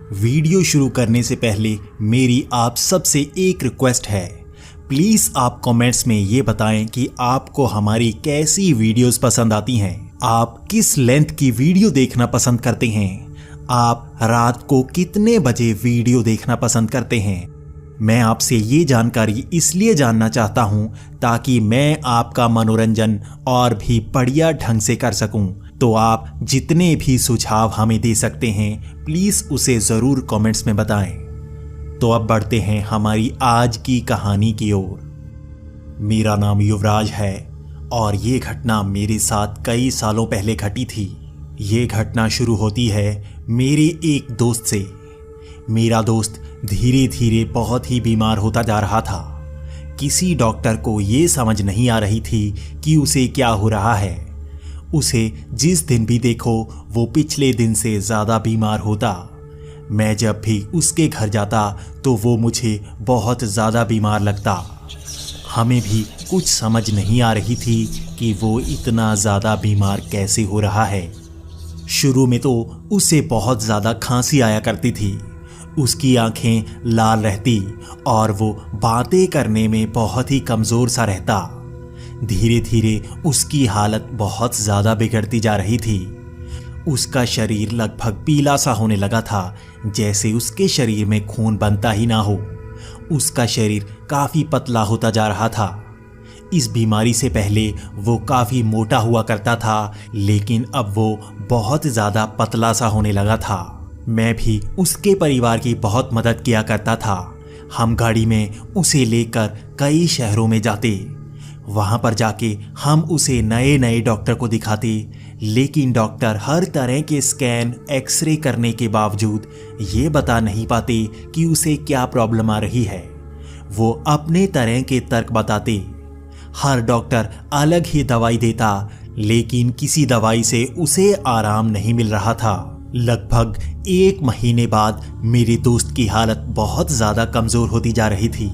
Video शुरू करने से पहले मेरी आप सबसे एक रिक्वेस्ट है, प्लीज़ आप कमेंट्स में ये बताएं कि आपको हमारी कैसी वीडियोस पसंद आती हैं। आप किस लेंथ की वीडियो देखना पसंद करते हैं, आप रात को कितने बजे वीडियो देखना पसंद करते हैं। मैं आपसे ये जानकारी इसलिए जानना चाहता हूँ ताकि मैं आपका मनोरंजन और भी बढ़िया ढंग से कर सकूँ। तो आप जितने भी सुझाव हमें दे सकते हैं, प्लीज़ उसे ज़रूर कमेंट्स में बताएं। तो अब बढ़ते हैं हमारी आज की कहानी की ओर। मेरा नाम युवराज है और ये घटना मेरे साथ कई सालों पहले घटी थी। ये घटना शुरू होती है मेरे एक दोस्त से। मेरा दोस्त धीरे धीरे बहुत ही बीमार होता जा रहा था। किसी डॉक्टर को ये समझ नहीं आ रही थी कि उसे क्या हो रहा है। उसे जिस दिन भी देखो वो पिछले दिन से ज़्यादा बीमार होता। मैं जब भी उसके घर जाता तो वो मुझे बहुत ज़्यादा बीमार लगता। हमें भी कुछ समझ नहीं आ रही थी कि वो इतना ज़्यादा बीमार कैसे हो रहा है। शुरू में तो उसे बहुत ज़्यादा खांसी आया करती थी। उसकी आंखें लाल रहती और वो बातें करने में बहुत ही कमज़ोर सा रहता। धीरे धीरे उसकी हालत बहुत ज़्यादा बिगड़ती जा रही थी। उसका शरीर लगभग पीला सा होने लगा था, जैसे उसके शरीर में खून बनता ही ना हो। उसका शरीर काफ़ी पतला होता जा रहा था। इस बीमारी से पहले वो काफ़ी मोटा हुआ करता था, लेकिन अब वो बहुत ज़्यादा पतला सा होने लगा था। मैं भी उसके परिवार की बहुत मदद किया करता था। हम गाड़ी में उसे लेकर कई शहरों में जाते। वहाँ पर जाके हम उसे नए नए डॉक्टर को दिखाते, लेकिन डॉक्टर हर तरह के स्कैन, एक्सरे करने के बावजूद ये बता नहीं पाते कि उसे क्या प्रॉब्लम आ रही है। वो अपने तरह के तर्क बताते। हर डॉक्टर अलग ही दवाई देता, लेकिन किसी दवाई से उसे आराम नहीं मिल रहा था। लगभग 1 महीने बाद मेरे दोस्त की हालत बहुत ज़्यादा कमज़ोर होती जा रही थी।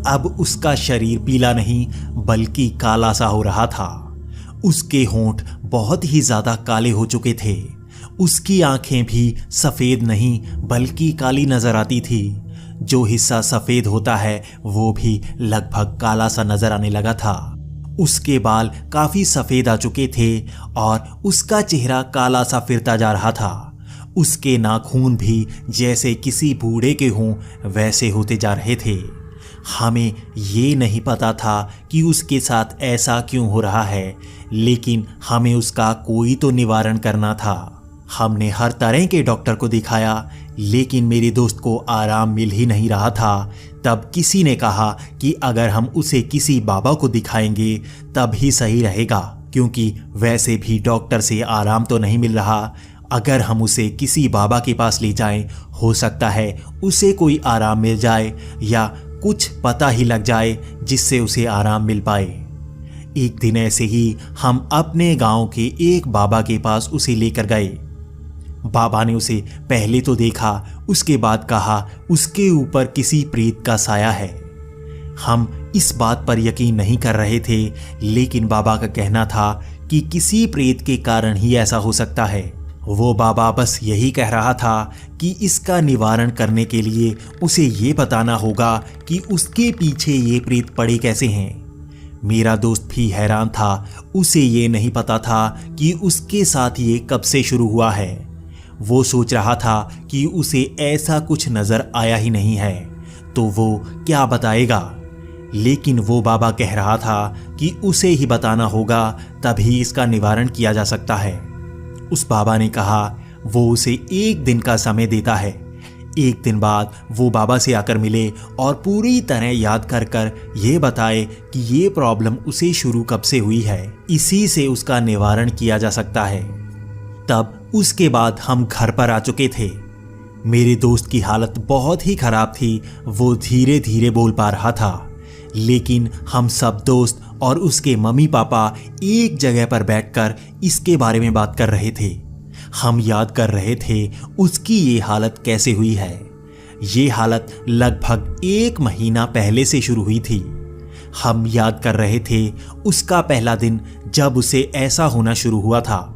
अब उसका शरीर पीला नहीं बल्कि काला सा हो रहा था। उसके होंठ बहुत ही ज़्यादा काले हो चुके थे। उसकी आंखें भी सफ़ेद नहीं बल्कि काली नज़र आती थी। जो हिस्सा सफ़ेद होता है वो भी लगभग काला सा नज़र आने लगा था। उसके बाल काफ़ी सफ़ेद आ चुके थे और उसका चेहरा काला सा फिरता जा रहा था। उसके नाखून भी जैसे किसी बूढ़े के हों वैसे होते जा रहे थे। हमें ये नहीं पता था कि उसके साथ ऐसा क्यों हो रहा है, लेकिन हमें उसका कोई तो निवारण करना था। हमने हर तरह के डॉक्टर को दिखाया, लेकिन मेरे दोस्त को आराम मिल ही नहीं रहा था। तब किसी ने कहा कि अगर हम उसे किसी बाबा को दिखाएंगे तब ही सही रहेगा, क्योंकि वैसे भी डॉक्टर से आराम तो नहीं मिल रहा। अगर हम उसे किसी बाबा के पास ले जाएं, हो सकता है उसे कोई आराम मिल जाए या कुछ पता ही लग जाए जिससे उसे आराम मिल पाए। एक दिन ऐसे ही हम अपने गांव के एक बाबा के पास उसे लेकर गए। बाबा ने उसे पहले तो देखा, उसके बाद कहा उसके ऊपर किसी प्रेत का साया है। हम इस बात पर यकीन नहीं कर रहे थे, लेकिन बाबा का कहना था कि किसी प्रेत के कारण ही ऐसा हो सकता है। वो बाबा बस यही कह रहा था कि इसका निवारण करने के लिए उसे ये बताना होगा कि उसके पीछे ये प्रेत पड़े कैसे हैं। मेरा दोस्त भी हैरान था। उसे ये नहीं पता था कि उसके साथ ये कब से शुरू हुआ है। वो सोच रहा था कि उसे ऐसा कुछ नज़र आया ही नहीं है, तो वो क्या बताएगा। लेकिन वो बाबा कह रहा था कि उसे ही बताना होगा, तभी इसका निवारण किया जा सकता है। उस बाबा ने कहा वो उसे 1 दिन का समय देता है। 1 दिन बाद वो बाबा से आकर मिले और पूरी तरह याद कर कर ये बताए कि ये प्रॉब्लम उसे शुरू कब से हुई है, इसी से उसका निवारण किया जा सकता है। तब उसके बाद हम घर पर आ चुके थे। मेरे दोस्त की हालत बहुत ही खराब थी। वो धीरे धीरे बोल पा रहा था, लेकिन हम सब दोस्त और उसके मम्मी पापा एक जगह पर बैठकर इसके बारे में बात कर रहे थे। हम याद कर रहे थे उसकी ये हालत कैसे हुई है। ये हालत लगभग 1 महीना पहले से शुरू हुई थी। हम याद कर रहे थे उसका पहला दिन जब उसे ऐसा होना शुरू हुआ था।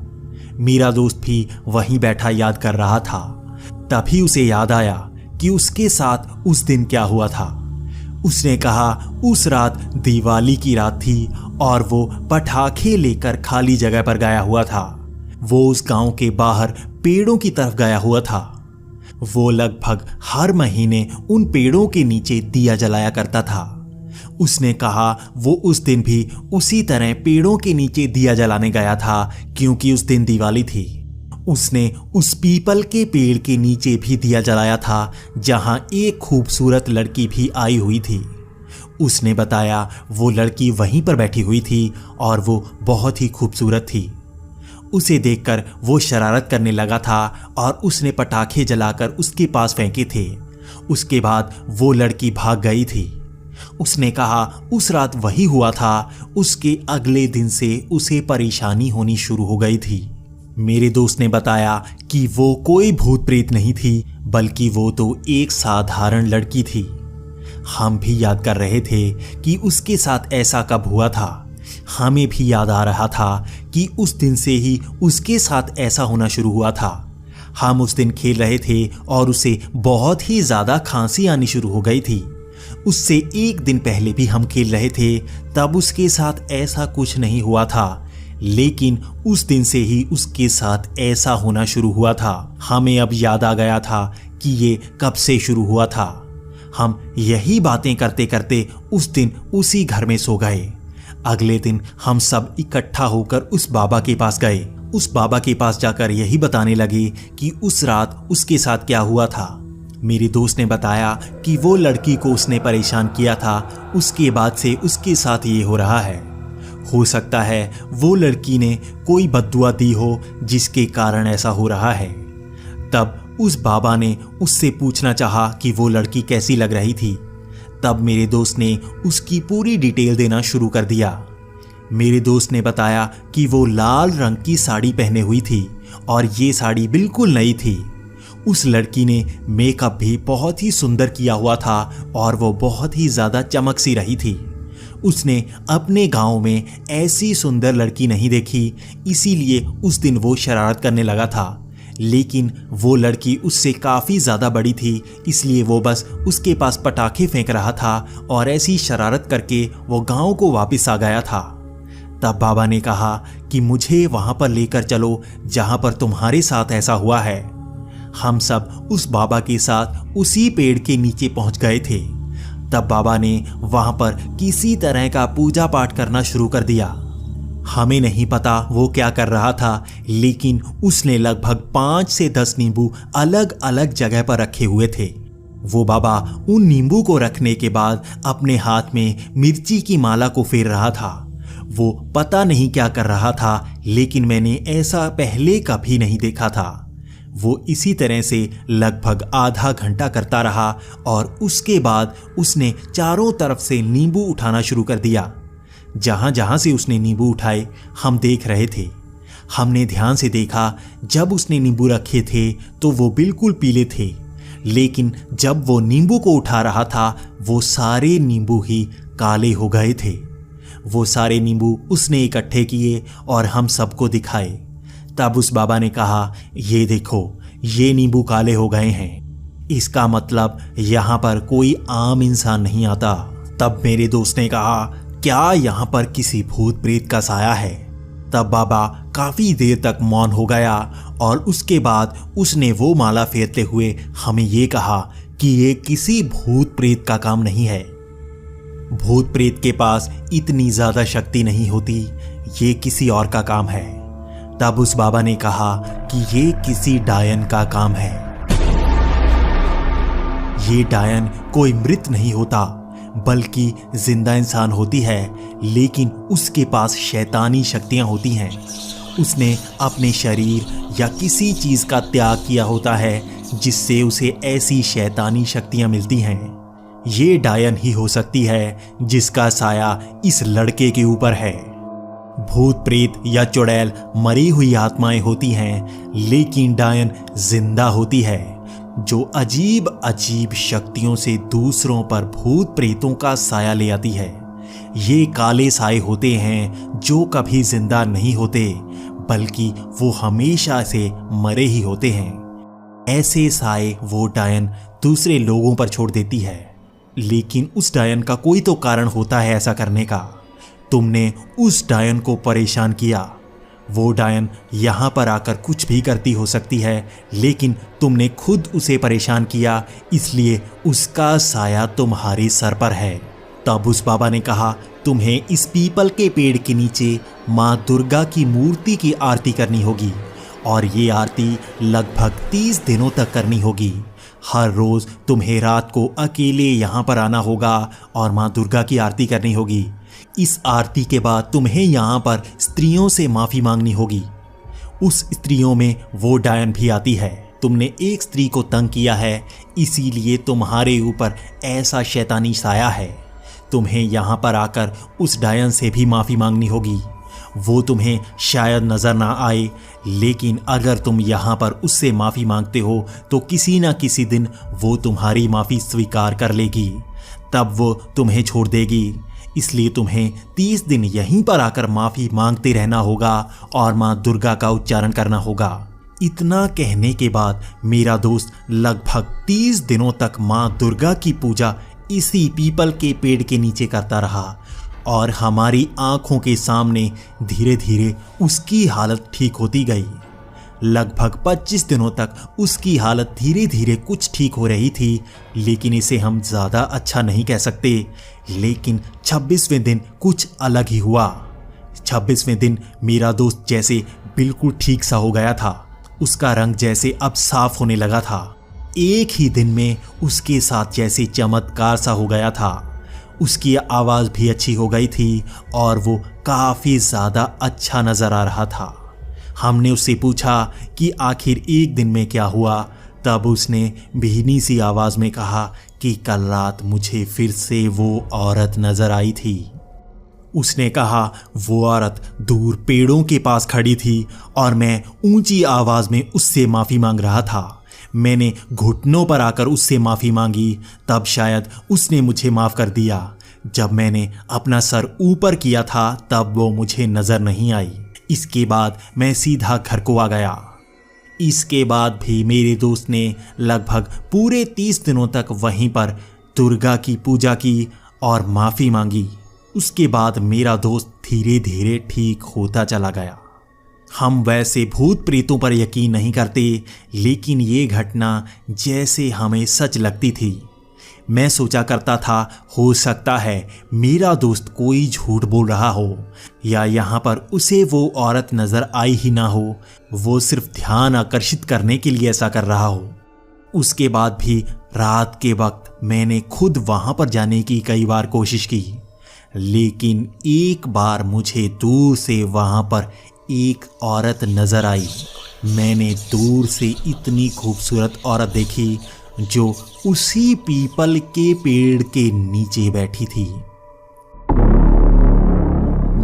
मेरा दोस्त भी वहीं बैठा याद कर रहा था। तभी उसे याद आया कि उसके साथ उस दिन क्या हुआ था। उसने कहा उस रात दिवाली की रात थी और वो पटाखे लेकर खाली जगह पर गया हुआ था। वो उस गांव के बाहर पेड़ों की तरफ गया हुआ था। वो लगभग हर महीने उन पेड़ों के नीचे दिया जलाया करता था। उसने कहा वो उस दिन भी उसी तरह पेड़ों के नीचे दिया जलाने गया था क्योंकि उस दिन दिवाली थी। उसने उस पीपल के पेड़ के नीचे भी दिया जलाया था जहां एक खूबसूरत लड़की भी आई हुई थी। उसने बताया वो लड़की वहीं पर बैठी हुई थी और वो बहुत ही खूबसूरत थी। उसे देखकर वो शरारत करने लगा था और उसने पटाखे जलाकर उसके पास फेंके थे। उसके बाद वो लड़की भाग गई थी। उसने कहा उस रात वही हुआ था। उसके अगले दिन से उसे परेशानी होनी शुरू हो गई थी। मेरे दोस्त ने बताया कि वो कोई भूत प्रेत नहीं थी, बल्कि वो तो एक साधारण लड़की थी। हम भी याद कर रहे थे कि उसके साथ ऐसा कब हुआ था। हमें भी याद आ रहा था कि उस दिन से ही उसके साथ ऐसा होना शुरू हुआ था। हम उस दिन खेल रहे थे और उसे बहुत ही ज़्यादा खांसी आनी शुरू हो गई थी। उससे एक दिन पहले भी हम खेल रहे थे, तब उसके साथ ऐसा कुछ नहीं हुआ था, लेकिन उस दिन से ही उसके साथ ऐसा होना शुरू हुआ था। हमें अब याद आ गया था कि ये कब से शुरू हुआ था। हम यही बातें करते करते उस दिन उसी घर में सो गए। अगले दिन हम सब इकट्ठा होकर उस बाबा के पास गए। उस बाबा के पास जाकर यही बताने लगे कि उस रात उसके साथ क्या हुआ था। मेरे दोस्त ने बताया कि वो लड़की को उसने परेशान किया था, उसके बाद से उसके साथ ये हो रहा है। हो सकता है वो लड़की ने कोई बद्दुआ दी हो जिसके कारण ऐसा हो रहा है। तब उस बाबा ने उससे पूछना चाहा कि वो लड़की कैसी लग रही थी। तब मेरे दोस्त ने उसकी पूरी डिटेल देना शुरू कर दिया। मेरे दोस्त ने बताया कि वो लाल रंग की साड़ी पहने हुई थी और ये साड़ी बिल्कुल नई थी। उस लड़की ने मेकअप भी बहुत ही सुंदर किया हुआ था और वो बहुत ही ज़्यादा चमक सी रही थी। उसने अपने गांव में ऐसी सुंदर लड़की नहीं देखी, इसीलिए उस दिन वो शरारत करने लगा था। लेकिन वो लड़की उससे काफ़ी ज़्यादा बड़ी थी, इसलिए वो बस उसके पास पटाखे फेंक रहा था और ऐसी शरारत करके वो गांव को वापस आ गया था। तब बाबा ने कहा कि मुझे वहाँ पर लेकर चलो जहाँ पर तुम्हारे साथ ऐसा हुआ है। हम सब उस बाबा के साथ उसी पेड़ के नीचे पहुँच गए थे। तब बाबा ने वहाँ पर किसी तरह का पूजा पाठ करना शुरू कर दिया। हमें नहीं पता वो क्या कर रहा था, लेकिन उसने लगभग 5 से 10 नींबू अलग अलग जगह पर रखे हुए थे। वो बाबा उन नींबू को रखने के बाद अपने हाथ में मिर्ची की माला को फेर रहा था। वो पता नहीं क्या कर रहा था, लेकिन मैंने ऐसा पहले कभी नहीं देखा था। वो इसी तरह से लगभग आधा घंटा करता रहा और उसके बाद उसने चारों तरफ से नींबू उठाना शुरू कर दिया। जहाँ जहाँ से उसने नींबू उठाए हम देख रहे थे। हमने ध्यान से देखा, जब उसने नींबू रखे थे तो वो बिल्कुल पीले थे, लेकिन जब वो नींबू को उठा रहा था वो सारे नींबू ही काले हो गए थे। वो सारे नींबू उसने इकट्ठे किए और हम सबको दिखाए। तब उस बाबा ने कहा, ये देखो, ये नींबू काले हो गए हैं, इसका मतलब यहाँ पर कोई आम इंसान नहीं आता। तब मेरे दोस्त ने कहा, क्या यहाँ पर किसी भूत प्रेत का साया है? तब बाबा काफी देर तक मौन हो गया और उसके बाद उसने वो माला फेरते हुए हमें ये कहा कि ये किसी भूत प्रेत का काम नहीं है। भूत प्रेत के पास इतनी ज्यादा शक्ति नहीं होती, ये किसी और का काम है। तब उस बाबा ने कहा कि ये किसी डायन का काम है। ये डायन कोई मृत नहीं होता, बल्कि जिंदा इंसान होती है, लेकिन उसके पास शैतानी शक्तियां होती हैं। उसने अपने शरीर या किसी चीज का त्याग किया होता है जिससे उसे ऐसी शैतानी शक्तियां मिलती हैं। ये डायन ही हो सकती है जिसका साया इस लड़के के ऊपर है। भूत प्रेत या चुड़ैल मरी हुई आत्माएं होती हैं, लेकिन डायन जिंदा होती है, जो अजीब अजीब शक्तियों से दूसरों पर भूत प्रेतों का साया ले आती है। ये काले साए होते हैं जो कभी जिंदा नहीं होते, बल्कि वो हमेशा से मरे ही होते हैं। ऐसे साए वो डायन दूसरे लोगों पर छोड़ देती है, लेकिन उस डायन का कोई तो कारण होता है ऐसा करने का। तुमने उस डायन को परेशान किया। वो डायन यहाँ पर आकर कुछ भी करती हो सकती है, लेकिन तुमने खुद उसे परेशान किया, इसलिए उसका साया तुम्हारे सर पर है। तब उस बाबा ने कहा, तुम्हें इस पीपल के पेड़ के नीचे माँ दुर्गा की मूर्ति की आरती करनी होगी, और ये आरती लगभग 30 दिनों तक करनी होगी। हर रोज़ तुम्हें रात को अकेले यहाँ पर आना होगा और माँ दुर्गा की आरती करनी होगी। इस आरती के बाद तुम्हें यहाँ पर स्त्रियों से माफ़ी मांगनी होगी। उस स्त्रियों में वो डायन भी आती है। तुमने एक स्त्री को तंग किया है, इसीलिए तुम्हारे ऊपर ऐसा शैतानी साया है। तुम्हें यहाँ पर आकर उस डायन से भी माफ़ी मांगनी होगी। वो तुम्हें शायद नज़र ना आए, लेकिन अगर तुम यहाँ पर उससे माफ़ी मांगते हो तो किसी न किसी दिन वो तुम्हारी माफ़ी स्वीकार कर लेगी, तब वो तुम्हें छोड़ देगी। इसलिए तुम्हें 30 दिन यहीं पर आकर माफ़ी मांगते रहना होगा और माँ दुर्गा का उच्चारण करना होगा। इतना कहने के बाद मेरा दोस्त लगभग 30 दिनों तक माँ दुर्गा की पूजा इसी पीपल के पेड़ के नीचे करता रहा, और हमारी आंखों के सामने धीरे धीरे उसकी हालत ठीक होती गई। लगभग 25 दिनों तक उसकी हालत धीरे धीरे कुछ ठीक हो रही थी, लेकिन इसे हम ज़्यादा अच्छा नहीं कह सकते। लेकिन 26वें दिन कुछ अलग ही हुआ। 26वें दिन मेरा दोस्त जैसे बिल्कुल ठीक सा हो गया था। उसका रंग जैसे अब साफ होने लगा था। एक ही दिन में उसके साथ जैसे चमत्कार सा हो गया था। उसकी आवाज़ भी अच्छी हो गई थी और वो काफ़ी ज़्यादा अच्छा नज़र आ रहा था। हमने उससे पूछा कि आखिर एक दिन में क्या हुआ। तब उसने भीनी सी आवाज़ में कहा कि कल रात मुझे फिर से वो औरत नज़र आई थी। उसने कहा वो औरत दूर पेड़ों के पास खड़ी थी और मैं ऊंची आवाज़ में उससे माफ़ी मांग रहा था। मैंने घुटनों पर आकर उससे माफ़ी मांगी, तब शायद उसने मुझे माफ़ कर दिया। जब मैंने अपना सर ऊपर किया था तब वो मुझे नज़र नहीं आई। इसके बाद मैं सीधा घर को आ गया। इसके बाद भी मेरे दोस्त ने लगभग पूरे 30 दिनों तक वहीं पर दुर्गा की पूजा की और माफ़ी मांगी। उसके बाद मेरा दोस्त धीरे धीरे ठीक होता चला गया। हम वैसे भूत प्रेतों पर यकीन नहीं करते, लेकिन ये घटना जैसे हमें सच लगती थी। मैं सोचा करता था हो सकता है मेरा दोस्त कोई झूठ बोल रहा हो, या यहाँ पर उसे वो औरत नज़र आई ही ना हो, वो सिर्फ ध्यान आकर्षित करने के लिए ऐसा कर रहा हो। उसके बाद भी रात के वक्त मैंने खुद वहाँ पर जाने की कई बार कोशिश की, लेकिन एक बार मुझे दूर से वहाँ पर एक औरत नज़र आई। मैंने दूर से इतनी खूबसूरत औरत देखी जो उसी पीपल के पेड़ के नीचे बैठी थी।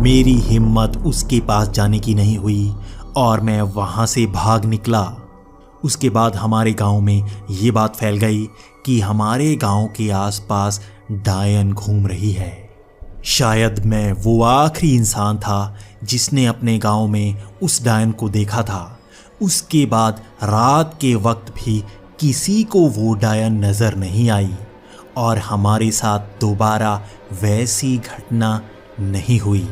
मेरी हिम्मत उसके पास जाने की नहीं हुई और मैं वहाँ से भाग निकला। उसके बाद हमारे गांव में ये बात फैल गई कि हमारे गांव के आसपास डायन घूम रही है। शायद मैं वो आखिरी इंसान था जिसने अपने गांव में उस डायन को देखा था। उसके बाद रात के वक्त भी किसी को वो डायन नज़र नहीं आई और हमारे साथ दोबारा वैसी घटना नहीं हुई।